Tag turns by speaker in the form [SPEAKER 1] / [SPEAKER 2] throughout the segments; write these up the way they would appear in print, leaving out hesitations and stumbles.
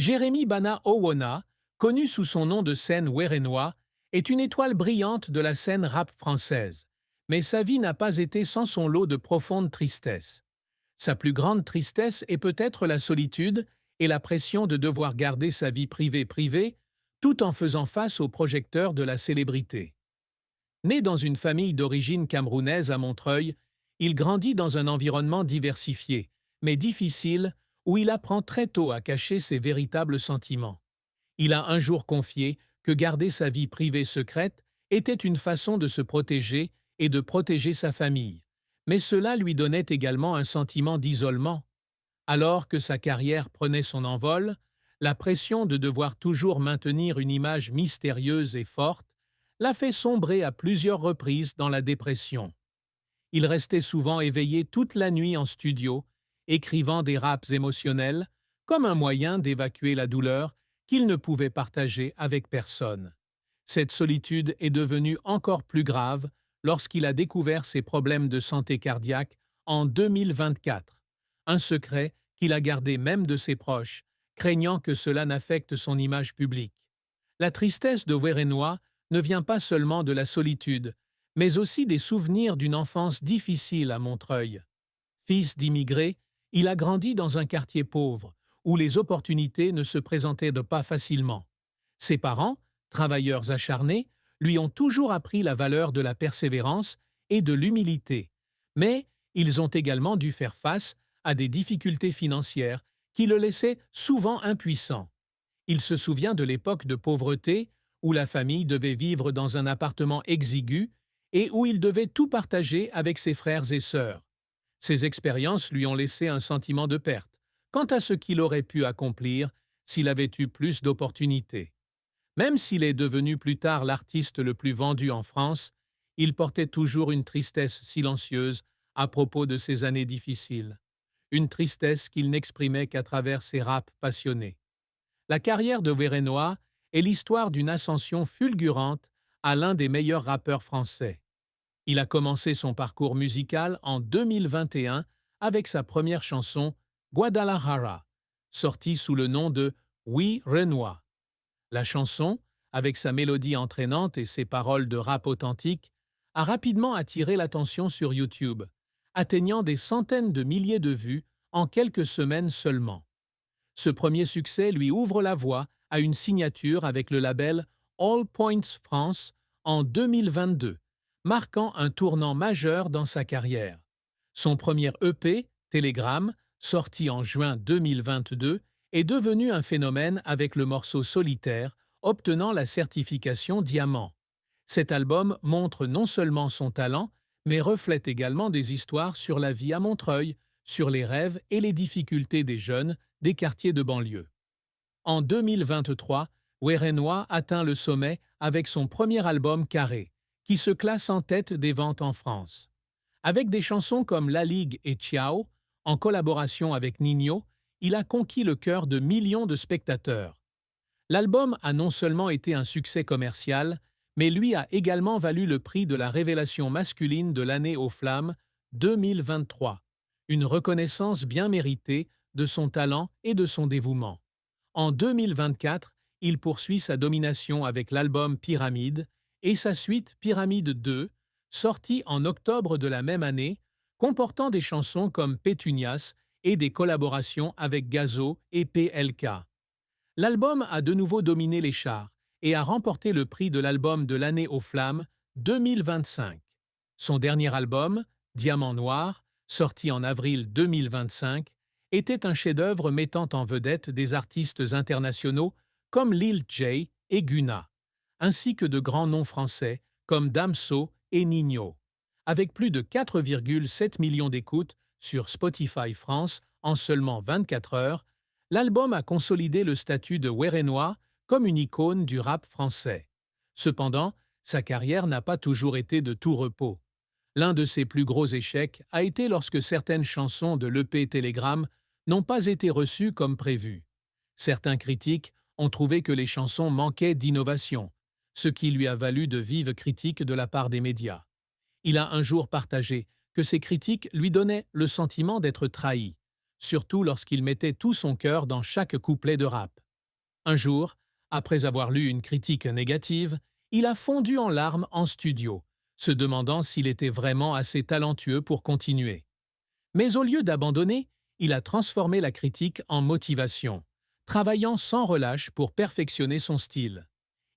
[SPEAKER 1] Jérémy Bana Owona, connu sous son nom de scène Werenois, est une étoile brillante de la scène rap française. Mais sa vie n'a pas été sans son lot de profonde tristesse. Sa plus grande tristesse est peut-être la solitude et la pression de devoir garder sa vie privée, tout en faisant face aux projecteurs de la célébrité. Né dans une famille d'origine camerounaise à Montreuil, il grandit dans un environnement diversifié, mais difficile, où il apprend très tôt à cacher ses véritables sentiments. Il a un jour confié que garder sa vie privée secrète était une façon de se protéger et de protéger sa famille, mais cela lui donnait également un sentiment d'isolement. Alors que sa carrière prenait son envol, la pression de devoir toujours maintenir une image mystérieuse et forte l'a fait sombrer à plusieurs reprises dans la dépression. Il restait souvent éveillé toute la nuit en studio, écrivant des raps émotionnels, comme un moyen d'évacuer la douleur qu'il ne pouvait partager avec personne. Cette solitude est devenue encore plus grave lorsqu'il a découvert ses problèmes de santé cardiaque en 2024, un secret qu'il a gardé même de ses proches, craignant que cela n'affecte son image publique. La tristesse de Werenois ne vient pas seulement de la solitude, mais aussi des souvenirs d'une enfance difficile à Montreuil. Fils d'immigrés, il a grandi dans un quartier pauvre, où les opportunités ne se présentaient pas facilement. Ses parents, travailleurs acharnés, lui ont toujours appris la valeur de la persévérance et de l'humilité, mais ils ont également dû faire face à des difficultés financières qui le laissaient souvent impuissant. Il se souvient de l'époque de pauvreté où la famille devait vivre dans un appartement exigu et où il devait tout partager avec ses frères et sœurs. Ces expériences lui ont laissé un sentiment de perte quant à ce qu'il aurait pu accomplir s'il avait eu plus d'opportunités. Même s'il est devenu plus tard l'artiste le plus vendu en France, il portait toujours une tristesse silencieuse à propos de ces années difficiles. Une tristesse qu'il n'exprimait qu'à travers ses raps passionnés. La carrière de Werenois est l'histoire d'une ascension fulgurante à l'un des meilleurs rappeurs français. Il a commencé son parcours musical en 2021 avec sa première chanson Guadalajara, sortie sous le nom de Werenois. La chanson, avec sa mélodie entraînante et ses paroles de rap authentique, a rapidement attiré l'attention sur YouTube, atteignant des centaines de milliers de vues en quelques semaines seulement. Ce premier succès lui ouvre la voie à une signature avec le label All Points France en 2022, marquant un tournant majeur dans sa carrière. Son premier EP, Telegram, sorti en juin 2022, est devenu un phénomène avec le morceau Solitaire, obtenant la certification diamant. Cet album montre non seulement son talent, mais reflète également des histoires sur la vie à Montreuil, sur les rêves et les difficultés des jeunes des quartiers de banlieue. En 2023, Werenois atteint le sommet avec son premier album Carré, qui se classe en tête des ventes en France. Avec des chansons comme La Ligue et Ciao, en collaboration avec Ninho, il a conquis le cœur de millions de spectateurs. L'album a non seulement été un succès commercial, mais lui a également valu le prix de la révélation masculine de l'année aux Flammes 2023, une reconnaissance bien méritée de son talent et de son dévouement. En 2024, il poursuit sa domination avec l'album Pyramide et sa suite Pyramide 2, sortie en octobre de la même année, comportant des chansons comme Pétunias et des collaborations avec Gazo et PLK. L'album a de nouveau dominé les charts et a remporté le prix de l'album de l'année aux Flammes 2025. Son dernier album, Diamant Noir, sorti en avril 2025, était un chef-d'œuvre mettant en vedette des artistes internationaux comme Lil J et Gunna, ainsi que de grands noms français comme Damso et Ninho. Avec plus de 4,7 millions d'écoutes sur Spotify France en seulement 24 heures, l'album a consolidé le statut de Werenois comme une icône du rap français. Cependant, sa carrière n'a pas toujours été de tout repos. L'un de ses plus gros échecs a été lorsque certaines chansons de l'EP Telegram n'ont pas été reçues comme prévu. Certains critiques ont trouvé que les chansons manquaient d'innovation, ce qui lui a valu de vives critiques de la part des médias. Il a un jour partagé que ces critiques lui donnaient le sentiment d'être trahi, surtout lorsqu'il mettait tout son cœur dans chaque couplet de rap. Un jour, après avoir lu une critique négative, il a fondu en larmes en studio, se demandant s'il était vraiment assez talentueux pour continuer. Mais au lieu d'abandonner, il a transformé la critique en motivation, travaillant sans relâche pour perfectionner son style.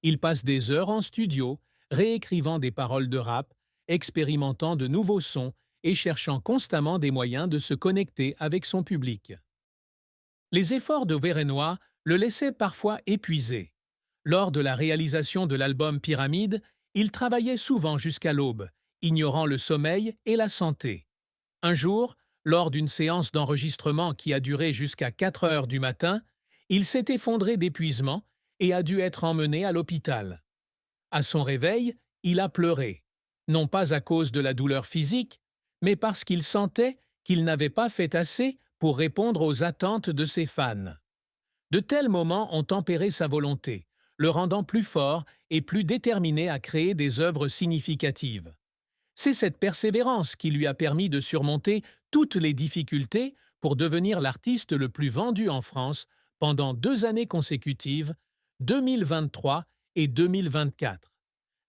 [SPEAKER 1] Il passe des heures en studio, réécrivant des paroles de rap, expérimentant de nouveaux sons et cherchant constamment des moyens de se connecter avec son public. Les efforts de Werenoi le laissaient parfois épuisé. Lors de la réalisation de l'album Pyramide, il travaillait souvent jusqu'à l'aube, ignorant le sommeil et la santé. Un jour, lors d'une séance d'enregistrement qui a duré jusqu'à 4 heures du matin, il s'est effondré d'épuisement et a dû être emmené à l'hôpital. À son réveil, il a pleuré, non pas à cause de la douleur physique, mais parce qu'il sentait qu'il n'avait pas fait assez pour répondre aux attentes de ses fans. De tels moments ont tempéré sa volonté, le rendant plus fort et plus déterminé à créer des œuvres significatives. C'est cette persévérance qui lui a permis de surmonter toutes les difficultés pour devenir l'artiste le plus vendu en France pendant 2 années consécutives, 2023 et 2024.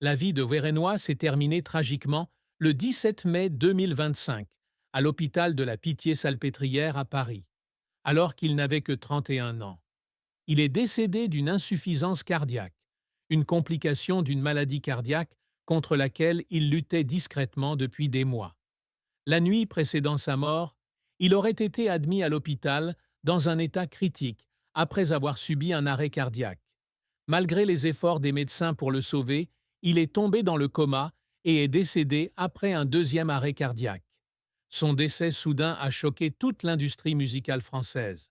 [SPEAKER 1] La vie de Werenoi s'est terminée tragiquement le 17 mai 2025, à l'hôpital de la Pitié-Salpêtrière à Paris, alors qu'il n'avait que 31 ans. Il est décédé d'une insuffisance cardiaque, une complication d'une maladie cardiaque contre laquelle il luttait discrètement depuis des mois. La nuit précédant sa mort, il aurait été admis à l'hôpital dans un état critique après avoir subi un arrêt cardiaque. Malgré les efforts des médecins pour le sauver, il est tombé dans le coma et est décédé après un deuxième arrêt cardiaque. Son décès soudain a choqué toute l'industrie musicale française.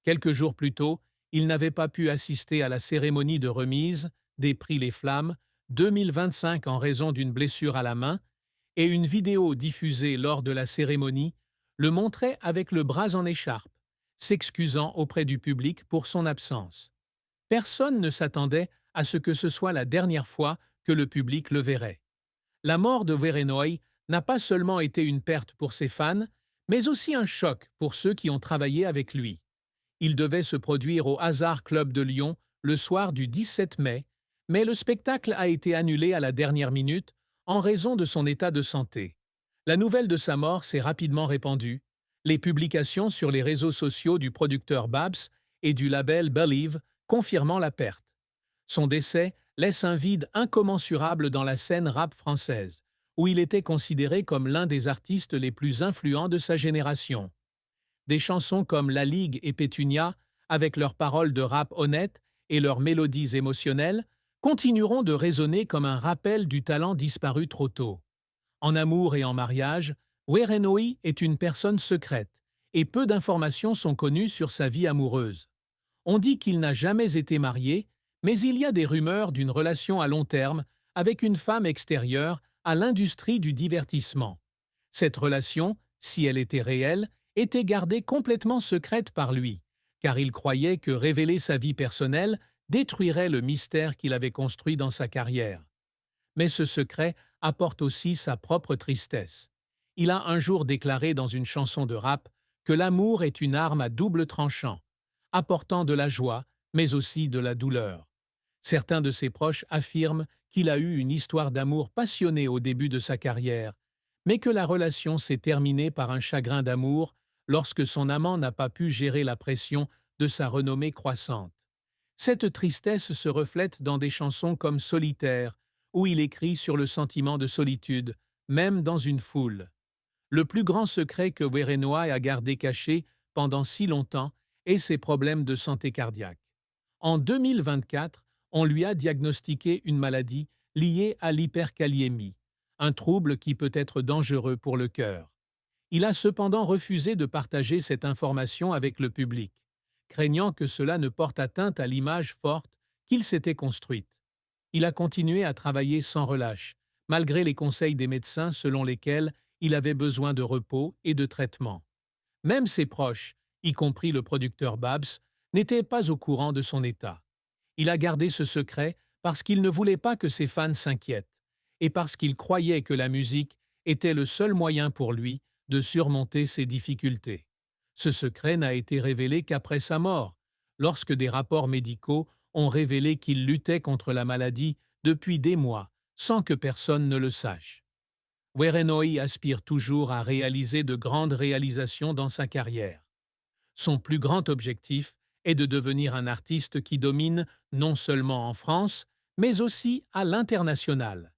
[SPEAKER 1] Quelques jours plus tôt, il n'avait pas pu assister à la cérémonie de remise des prix Les Flammes 2025 en raison d'une blessure à la main, et une vidéo diffusée lors de la cérémonie le montrait avec le bras en écharpe, s'excusant auprès du public pour son absence. Personne ne s'attendait à ce que ce soit la dernière fois que le public le verrait. La mort de Werenoi n'a pas seulement été une perte pour ses fans, mais aussi un choc pour ceux qui ont travaillé avec lui. Il devait se produire au Hazard Club de Lyon le soir du 17 mai, mais le spectacle a été annulé à la dernière minute en raison de son état de santé. La nouvelle de sa mort s'est rapidement répandue. Les publications sur les réseaux sociaux du producteur Babs et du label Believe confirmant la perte. Son décès laisse un vide incommensurable dans la scène rap française, où il était considéré comme l'un des artistes les plus influents de sa génération. Des chansons comme La Ligue et Pétunia, avec leurs paroles de rap honnête et leurs mélodies émotionnelles, continueront de résonner comme un rappel du talent disparu trop tôt. En amour et en mariage, Werenoi est une personne secrète, et peu d'informations sont connues sur sa vie amoureuse. On dit qu'il n'a jamais été marié, mais il y a des rumeurs d'une relation à long terme avec une femme extérieure à l'industrie du divertissement. Cette relation, si elle était réelle, était gardée complètement secrète par lui, car il croyait que révéler sa vie personnelle détruirait le mystère qu'il avait construit dans sa carrière. Mais ce secret apporte aussi sa propre tristesse. Il a un jour déclaré dans une chanson de rap que l'amour est une arme à double tranchant, apportant de la joie, mais aussi de la douleur. Certains de ses proches affirment qu'il a eu une histoire d'amour passionnée au début de sa carrière, mais que la relation s'est terminée par un chagrin d'amour lorsque son amant n'a pas pu gérer la pression de sa renommée croissante. Cette tristesse se reflète dans des chansons comme Solitaire, où il écrit sur le sentiment de solitude, même dans une foule. Le plus grand secret que Werenoi a gardé caché pendant si longtemps est ses problèmes de santé cardiaque. En 2024, on lui a diagnostiqué une maladie liée à l'hyperkaliémie, un trouble qui peut être dangereux pour le cœur. Il a cependant refusé de partager cette information avec le public, craignant que cela ne porte atteinte à l'image forte qu'il s'était construite. Il a continué à travailler sans relâche, malgré les conseils des médecins selon lesquels il avait besoin de repos et de traitement. Même ses proches, y compris le producteur Babs, n'étaient pas au courant de son état. Il a gardé ce secret parce qu'il ne voulait pas que ses fans s'inquiètent, et parce qu'il croyait que la musique était le seul moyen pour lui de surmonter ses difficultés. Ce secret n'a été révélé qu'après sa mort, lorsque des rapports médicaux ont révélé qu'il luttait contre la maladie depuis des mois, sans que personne ne le sache. Werenoi aspire toujours à réaliser de grandes réalisations dans sa carrière. Son plus grand objectif est de devenir un artiste qui domine non seulement en France, mais aussi à l'international.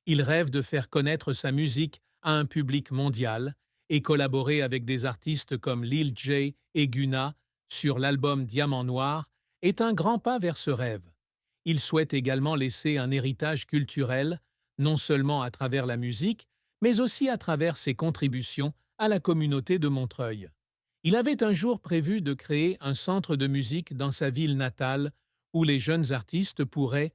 [SPEAKER 1] Il rêve de faire connaître sa musique à un public mondial et collaborer avec des artistes comme Lil J et Gunna sur l'album Diamant Noir est un grand pas vers ce rêve. Il souhaite également laisser un héritage culturel, non seulement à travers la musique, mais aussi à travers ses contributions à la communauté de Montreuil. Il avait un jour prévu de créer un centre de musique dans sa ville natale où les jeunes artistes pourraient